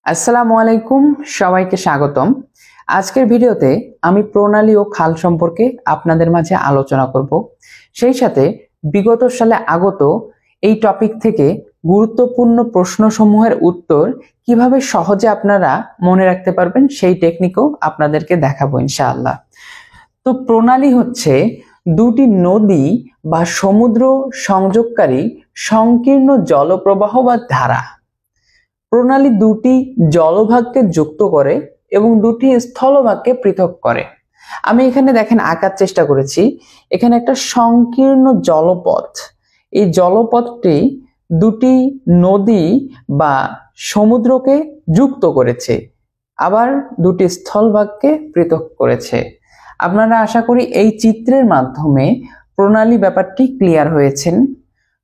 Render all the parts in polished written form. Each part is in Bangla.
আসসালামু আলাইকুম, সবাইকে স্বাগতম। আজকের ভিডিওতে আমি প্রণালী ও খাল সম্পর্কে আপনাদের মাঝে আলোচনা করব। সেই সাথে বিগত সালে আগত এই টপিক থেকে গুরুত্বপূর্ণ প্রশ্নসমূহের উত্তর কিভাবে সহজে আপনারা মনে রাখতে পারবেন সেই টেকনিকও আপনাদেরকে দেখাবো ইনশাআল্লাহ। তো প্রণালী হচ্ছে দুটি নদী বা সমুদ্র সংযোগকারী সংকীর্ণ জলপ্রবাহ বা ধারা। প্রণালী দুটি জলভাগকে যুক্ত করে এবং দুটি স্থলভাগকে পৃথক করে। আমি এখানে দেখেন আঁকার চেষ্টা করেছি। এখানে একটা সংকীর্ণ জলপথ, এই জলপথটি দুটি নদী বা সমুদ্রকে যুক্ত করেছে, আবার দুটি স্থলভাগকে পৃথক করেছে। আপনারা আশা করি এই চিত্রের মাধ্যমে প্রণালী ব্যাপারটি ক্লিয়ার হয়েছেন।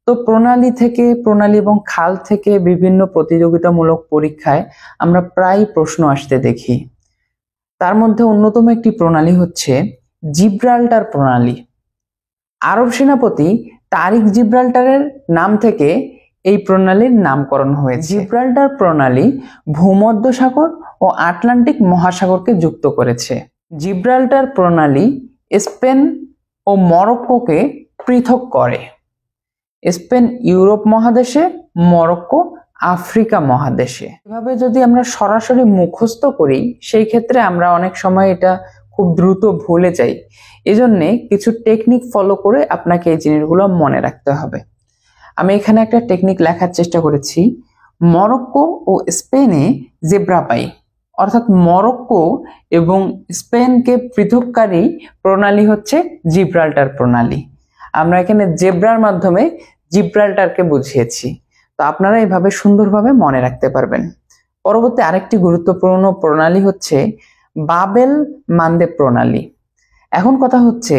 তো প্রণালী এবং খাল থেকে বিভিন্ন প্রতিযোগিতামূলক পরীক্ষায় আমরা প্রায় প্রশ্ন আসতে দেখি। তার মধ্যে অন্যতম একটি প্রণালী হচ্ছে জিব্রাল্টার প্রণালী। আরব সেনাপতি তারিক জিব্রাল্টারের নাম থেকে এই প্রণালীর নামকরণ হয়েছে। জিব্রাল্টার প্রণালী ভূমধ্যসাগর ও আটলান্টিক মহাসাগরকে যুক্ত করেছে। জিব্রাল্টার প্রণালী স্পেন ও মরক্কোকে পৃথক করে। স্পেন ইউরোপ মহাদেশে, মরক্কো আফ্রিকা মহাদেশে। এভাবে যদি আমরা সরাসরি মুখস্থ করি সেই ক্ষেত্রে আমরা অনেক সময় এটা খুব দ্রুত ভুলে যাই। এজন্য কিছু টেকনিক ফলো করে আপনাকে এই জিনিসগুলো মনে রাখতে হবে। আমি এখানে একটা টেকনিক লেখার চেষ্টা করেছি। মরক্কো ও স্পেনে জেব্রা পাই, অর্থাৎ মরক্কো এবং স্পেনকে পৃথককারী প্রণালী হচ্ছে জিব্রাল্টার প্রণালী। আমরা এখানে জেব্রার মাধ্যমে জিব্রাল্টারকে বুঝিয়েছি। তো আপনারা এভাবে সুন্দরভাবে মনে রাখতে পারবেন। পরবর্তী আরেকটি গুরুত্বপূর্ণ প্রণালী হচ্ছে বাবেল মানদেব প্রণালী। এখন কথা হচ্ছে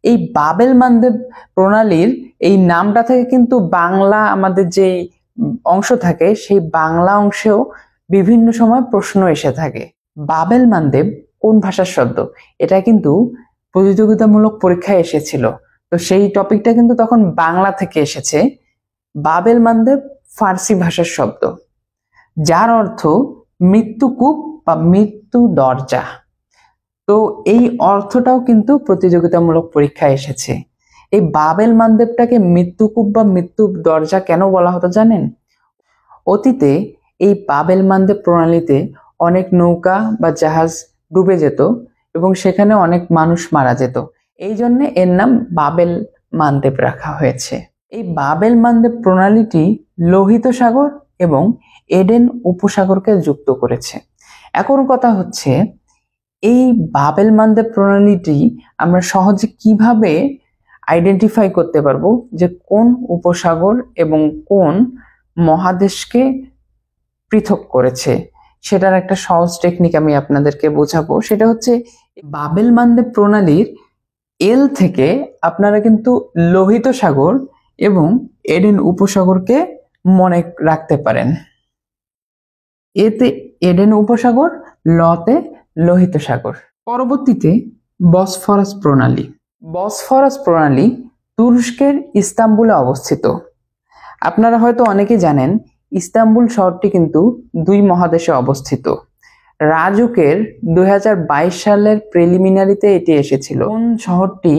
এই বাবেল মানদেব প্রণালীর এই নামটা থেকে কিন্তু বাংলা আমাদের যে অংশ থাকে সেই বাংলা অংশেও বিভিন্ন সময় প্রশ্ন এসে থাকে। বাবেল মানদেব কোন ভাষার শব্দ? এটা কিন্তু প্রতিযোগিতামূলক পরীক্ষায় এসেছিল। তো সেই টপিকটা কিন্তু তখন বাংলা থেকে এসেছে। বাবেল মানদেব ফার্সি ভাষার শব্দ, যার অর্থ মৃত্যুকূপ বা মৃত্যু দরজা। তো এই অর্থটাও কিন্তু প্রতিযোগিতামূলক পরীক্ষায় এসেছে। এই বাবেল মানদেবটাকে মৃত্যুকূপ বা মৃত্যু দরজা কেন বলা হতো জানেন? অতীতে এই বাবেল মানদেব প্রণালীতে অনেক নৌকা বা জাহাজ ডুবে যেত এবং সেখানে অনেক মানুষ মারা যেত। এই জন্য এর নাম বাবেল মানদেব রাখা হয়েছে। এই বাবেল মানদেব প্রণালীটি লোহিত সাগর এবং এডেন উপসাগরকে যুক্ত করেছে। এখন কথা হচ্ছে এই বাবেল মানদেব প্রণালীটি আমরা সহজে কিভাবে আইডেন্টিফাই করতে পারবো যে কোন উপসাগর এবং কোন মহাদেশকে পৃথক করেছে, সেটার একটা সহজ টেকনিক আমি আপনাদেরকে বোঝাবো। সেটা হচ্ছে বাবেল মানদেব প্রণালীর এল থেকে আপনারা কিন্তু লোহিত সাগর এবং এডেন উপসাগরকে মনে রাখতে পারেন। এতে এডেন উপসাগর, লতে লোহিত সাগর। পরবর্তীতে বসফরাস প্রণালী। বসফরাস প্রণালী তুরস্কের ইস্তাম্বুলে অবস্থিত। আপনারা হয়তো অনেকেই জানেন ইস্তাম্বুল শহরটি কিন্তু দুই মহাদেশে অবস্থিত। রাজুকের 2022 সালের প্রিলিমিনারিতে এটি এসেছিল। কোন শহরটি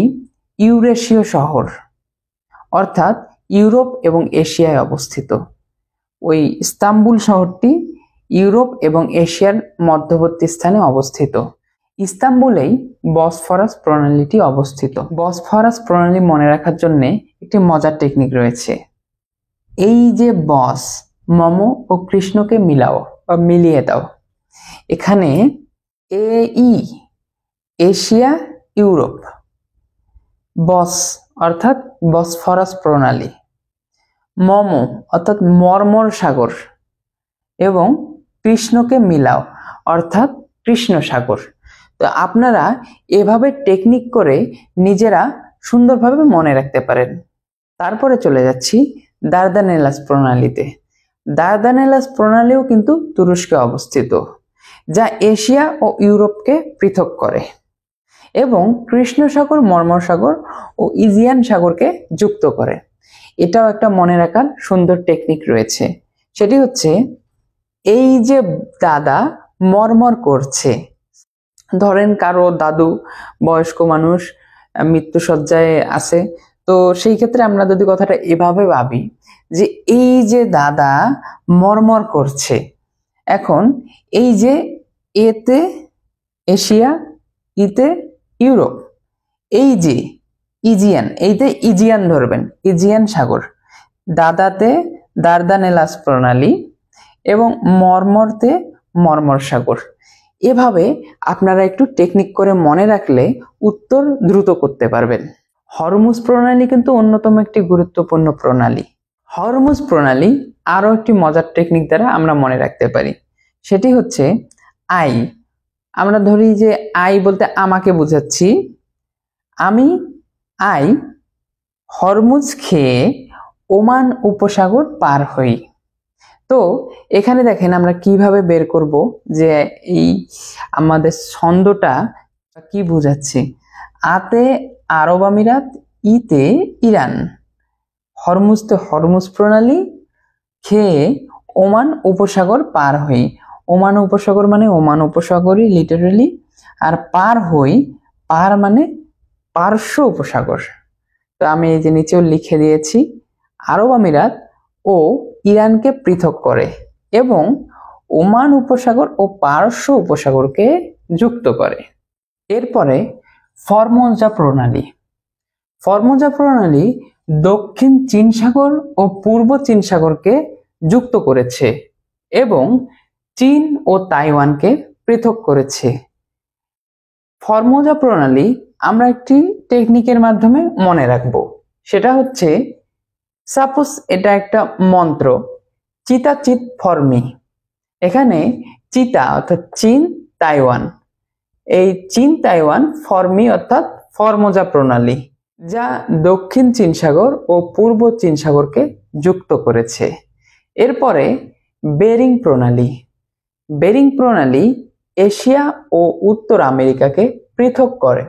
ইউরেশীয় শহর, অর্থাৎ ইউরোপ এবং এশিয়ায় অবস্থিত। ওই ইস্তাম্বুল শহরটি ইউরোপ এবং এশিয়ার মধ্যবর্তী স্থানে অবস্থিত। ইস্তাম্বুলেই বসফরাস প্রণালীটি অবস্থিত। বসফরাস প্রণালী মনে রাখার জন্য একটি মজার টেকনিক রয়েছে। এই যে বস, মম ও কৃষ্ণকে মিলাও বা মিলিয়ে দাও। এখানে ই এশিয়া, ইউরোপ, বস অর্থাৎ বসফরাস প্রণালী, মম অর্থাৎ মর্মর সাগর এবং কৃষ্ণকে মিলাও অর্থাৎ কৃষ্ণ সাগর। তো আপনারা এভাবে টেকনিক করে নিজেরা সুন্দরভাবে মনে রাখতে পারেন। তারপরে চলে যাচ্ছি দারদানেলাস প্রণালীতে। দারদানেলাস প্রণালীও কিন্তু তুরস্কে অবস্থিত, যা এশিয়া ও ইউরোপকে পৃথক করে এবং কৃষ্ণ সাগর, মর্মর সাগর ও ইজিয়ান সাগরকে যুক্ত করে। এটাও একটা মনে রাখার সুন্দর টেকনিক রয়েছে। সেটি হচ্ছে এই যে দাদা মরমর করছে, ধরেন কারো দাদু বয়স্ক মানুষ মৃত্যুশয্যায় আছে, তো সেই ক্ষেত্রে আমরা যদি কথাটা এভাবে ভাবি যে এই যে দাদা মরমর করছে, এখন এই যে এতে এশিয়া, ইতে ইউরোপ, এই যে ইজিয়ান, এইতে ইজিয়ান ধরবেন, ইজিয়ান সাগর, দাদাতে দার্দানেলাস প্রণালী এবং মরমরতে মরমর সাগর। এভাবে আপনারা একটু টেকনিক করে মনে রাখলে উত্তর দ্রুত করতে পারবেন। হরমুজ প্রণালী কিন্তু অন্যতম একটি গুরুত্বপূর্ণ প্রণালী। হরমুজ প্রণালী আরো একটি মজার টেকনিক দ্বারা আমরা মনে রাখতে পারি, সেটি হচ্ছে আই। আমরা ধরি যে আই বলতে আমাকে বোঝাচ্ছি, আমি আই হরমুজ খেয়ে ওমান উপসাগর পার হই। তো এখানে দেখেন আমরা কিভাবে বের করব যে এই আমাদের ছন্দটা কি বোঝাচ্ছে। আতে আরব আমিরাত, ইতে ইরান, হরমুজতে হরমুজ প্রণালী, খেয়ে ওমান উপসাগর পার হই। ওমান উপসাগর মানে ওমান উপসাগরই লিটারেলি, আর পার হই, পার মানে পারস্য উপসাগর। তো আমি এই যে নিচেও লিখে দিয়েছি, আরব আমিরাত ও ইরানকে পৃথক করে এবং ওমান উপসাগর ও পারস্য উপসাগরকে যুক্ত করে। এরপরে ফরমোজা প্রণালী। ফরমোজা প্রণালী দক্ষিণ চীন সাগর ও পূর্ব চীন সাগরকে যুক্ত করেছে এবং চীন ও তাইওয়ানকে পৃথক করেছে। ফরমোজা প্রণালী আমরা একটি টেকনিকের মাধ্যমে মনে রাখবো, সেটা হচ্ছে সাপোজ এটা একটা মন্ত্র, চিতা চিত ফরমি। এখানে চিতা অর্থাৎ চীন, তাইওয়ান, এই চীন তাইওয়ান ফরমি অর্থাৎ ফরমোজা প্রণালী, যা দক্ষিণ চীন সাগর ও পূর্ব চীন সাগরকে যুক্ত করেছে। এরপরে বেরিং প্রণালী। বেরিং প্রণালী এশিয়া ও উত্তর আমেরিকাকে পৃথক করে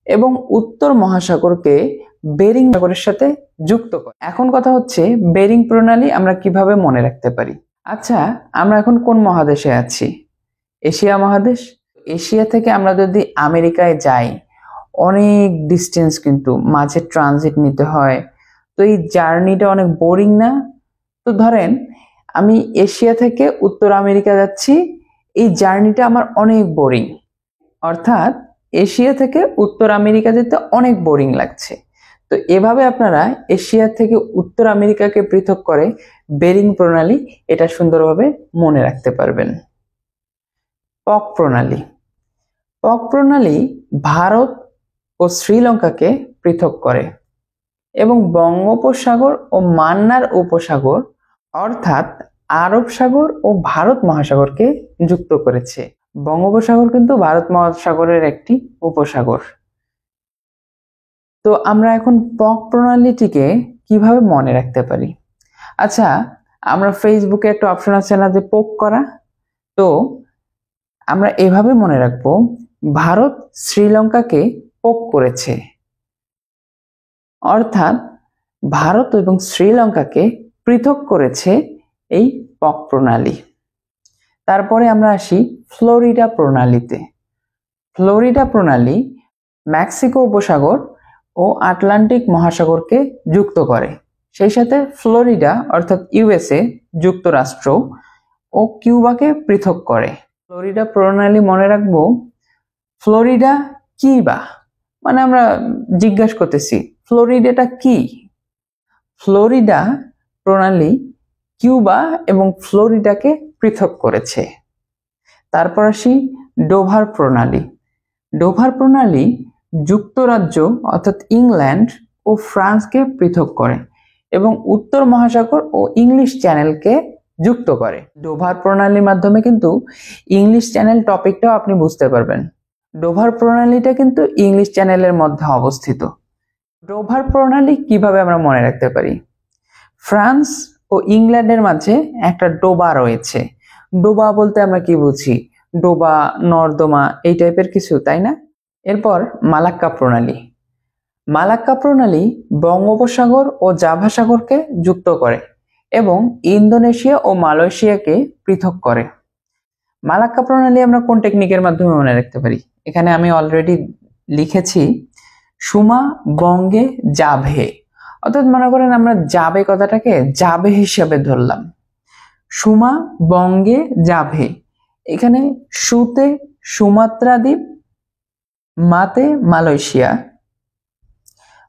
এবং উত্তর মহাসাগরকে বেরিং সাগরের সাথে যুক্ত করে। এখন কথা হচ্ছে বেরিং প্রণালী আমরা কিভাবে মনে রাখতে পারি। আচ্ছা, আমরা এখন কোন মহাদেশে আছি? এশিয়া মহাদেশ। এশিয়া থেকে আমরা যদি আমেরিকায় যাই, অনেক ডিস্টেন্স, কিন্তু মাঝে ট্রানজিট নিতে হয়, তো এই জার্নিটা অনেক বোরিং না? তো ধরেন আমি এশিয়া থেকে উত্তর আমেরিকা যাচ্ছি, এই জার্নিটা আমার অনেক বোরিং, অর্থাৎ এশিয়া থেকে উত্তর আমেরিকা যেতে অনেক বোরিং লাগছে। তো এভাবে আপনারা এশিয়া থেকে উত্তর আমেরিকাকে পৃথক করে বেরিং প্রণালী, এটা সুন্দরভাবে মনে রাখতে পারবেন। পক প্রণালী। পক প্রণালী ভারত ও শ্রীলঙ্কাকে পৃথক করে এবং বঙ্গোপসাগর ও মান্নার উপসাগর অর্থাৎ আরব সাগর ও ভারত মহাসাগরকে যুক্ত করেছে। বঙ্গোপসাগর কিন্তু ভারত মহাসাগরের একটি উপসাগর। তো আমরা এখন পক প্রণালীটিকে কিভাবে মনে রাখতে পারি? আচ্ছা, আমরা ফেসবুকে একটা অপশন আছে না যে পোক করা, তো আমরা এভাবে মনে রাখবো, ভারত শ্রীলঙ্কাকে পোক করেছে, অর্থাৎ ভারত এবং শ্রীলঙ্কাকে পৃথক করেছে এই পক প্রণালী। তারপরে আমরা আসি ফ্লোরিডা প্রণালীতে। ফ্লোরিডা প্রণালী মেক্সিকো উপসাগর ও আটলান্টিক মহাসাগরকে যুক্ত করে, সেই সাথে ফ্লোরিডা অর্থাৎ ইউএসএ যুক্তরাষ্ট্র ও কিউবাকে পৃথক করে। ফ্লোরিডা প্রণালী মনে রাখবো, ফ্লোরিডা কি বা, মানে আমরা জিজ্ঞাসা করতেছি ফ্লোরিডাটা কি। ফ্লোরিডা প্রণালী কিউবা এবং ফ্লোরিডাকে পৃথক করেছে। তারপর আসি ডোভার প্রণালী। ডোভার প্রণালী যুক্তরাজ্য অর্থাৎ ইংল্যান্ড ও ফ্রান্সকে পৃথক করে এবং উত্তর মহাসাগর ও ইংলিশ চ্যানেলকে যুক্ত করে। ডোভার প্রণালীর মাধ্যমে কিন্তু ইংলিশ চ্যানেল টপিকটাও আপনি বুঝতে পারবেন। ডোভার প্রণালীটা কিন্তু ইংলিশ চ্যানেলের মধ্যে অবস্থিত। ডোভার প্রণালী কিভাবে আমরা মনে রাখতে পারি? ফ্রান্স ও ইংল্যান্ডের মাঝে একটা ডোবা রয়েছে। ডোবা বলতে আমরা কি বুঝি? ডোবা, নর্দমা, এই টাইপের কিছু, তাই না? এরপর মালাক্কা প্রণালী। মালাক্কা প্রণালী বঙ্গোপসাগর ও জাভা সাগরকে যুক্ত করে এবং ইন্দোনেশিয়া ও মালয়েশিয়াকে পৃথক করে। মালাক্কা প্রণালী আমরা কোন টেকনিকের মাধ্যমে মনে রাখতে পারি? এখানে আমি অলরেডি লিখেছি সুমা বঙ্গে জাভে, অর্থাৎ মনে করেন আমরা জাভে কথাটাকে জাভে হিসাবে ধরলাম। সুমা বঙ্গে জাভে, এখানে সুতে সুমাত্রা দ্বীপ, মাতে মালয়েশিয়া,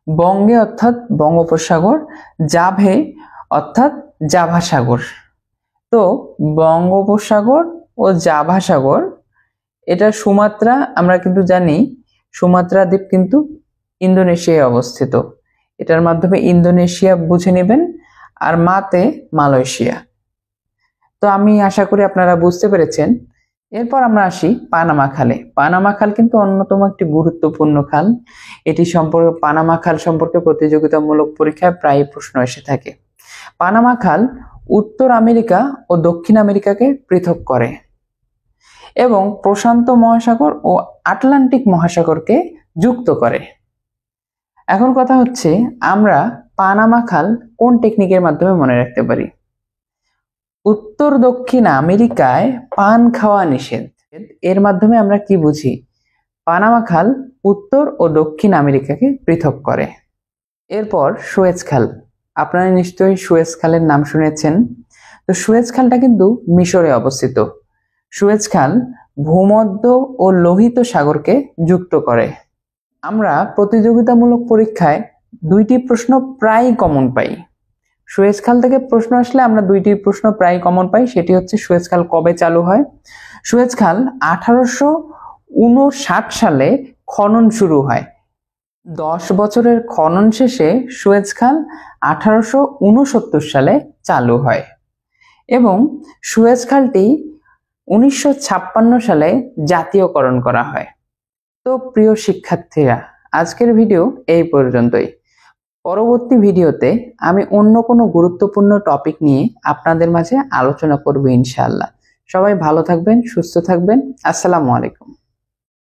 বঙ্গে অর্থাৎ বঙ্গোপসাগর, জাভে অর্থাৎ জাভা সাগর। তো বঙ্গোপসাগর ও জাভা সাগর, এটা সুমাত্রা, আমরা কিন্তু জানি সুমাত্রা দ্বীপ কিন্তু ইন্দোনেশিয়ায় অবস্থিত। এটার মাধ্যমে ইন্দোনেশিয়া বুঝে নেবেন, আর মাতে মালয়েশিয়া। তো আমি আশা করি আপনারা বুঝতে পেরেছেন। এরপর আমরা আসি পানামা খালে। পানামা খাল কিন্তু অন্যতম একটি গুরুত্বপূর্ণ খাল। এটি সম্পর্কে, পানামা খাল সম্পর্কে প্রতিযোগিতামূলক পরীক্ষায় প্রায় প্রশ্ন এসে থাকে। পানামা খাল উত্তর আমেরিকা ও দক্ষিণ আমেরিকাকে পৃথক করে এবং প্রশান্ত মহাসাগর ও আটলান্টিক মহাসাগরকে যুক্ত করে। এখন কথা হচ্ছে, আমরা পানামা খাল কোন টেকনিকের মাধ্যমে মনে রাখতে পারি? উত্তর দক্ষিণ আমেরিকায় পান খাওয়া নিষেধ, এর মাধ্যমে আমরা কি বুঝি? পানামা খাল উত্তর ও দক্ষিণ আমেরিকাকে পৃথক করে। এরপর সুয়েজ খাল। আপনারা নিশ্চয়ই সুয়েজ খালের নাম শুনেছেন। তো সুয়েজ খালটা কিন্তু মিশরে অবস্থিত। সুয়েজ খাল ভূমধ্য ও লোহিত সাগরকে যুক্ত করে। আমরা প্রতিযোগিতামূলক পরীক্ষায় দুইটি প্রশ্ন প্রায় কমন পাই। সুয়েজ খাল থেকে প্রশ্ন আসলে আমরা দুইটি প্রশ্ন প্রায় কমন পাই। সেটি হচ্ছে সুয়েজ খাল কবে চালু হয়? সুয়েজ খাল 1859 সালে খনন শুরু হয়। 10 বছরের খনন শেষে সুয়েজ খাল 1869 সালে চালু হয় এবং সুয়েজ খালটি 1956 সালে জাতীয়করণ করা হয়। তো প্রিয় শিক্ষার্থীরা, আজকের ভিডিও এই পর্যন্তই। পরবর্তী ভিডিওতে আমি অন্য কোনো গুরুত্বপূর্ণ টপিক নিয়ে আপনাদের মাঝে আলোচনা করব ইনশাআল্লাহ। সবাই ভালো থাকবেন, সুস্থ থাকবেন। আসসালামু আলাইকুম।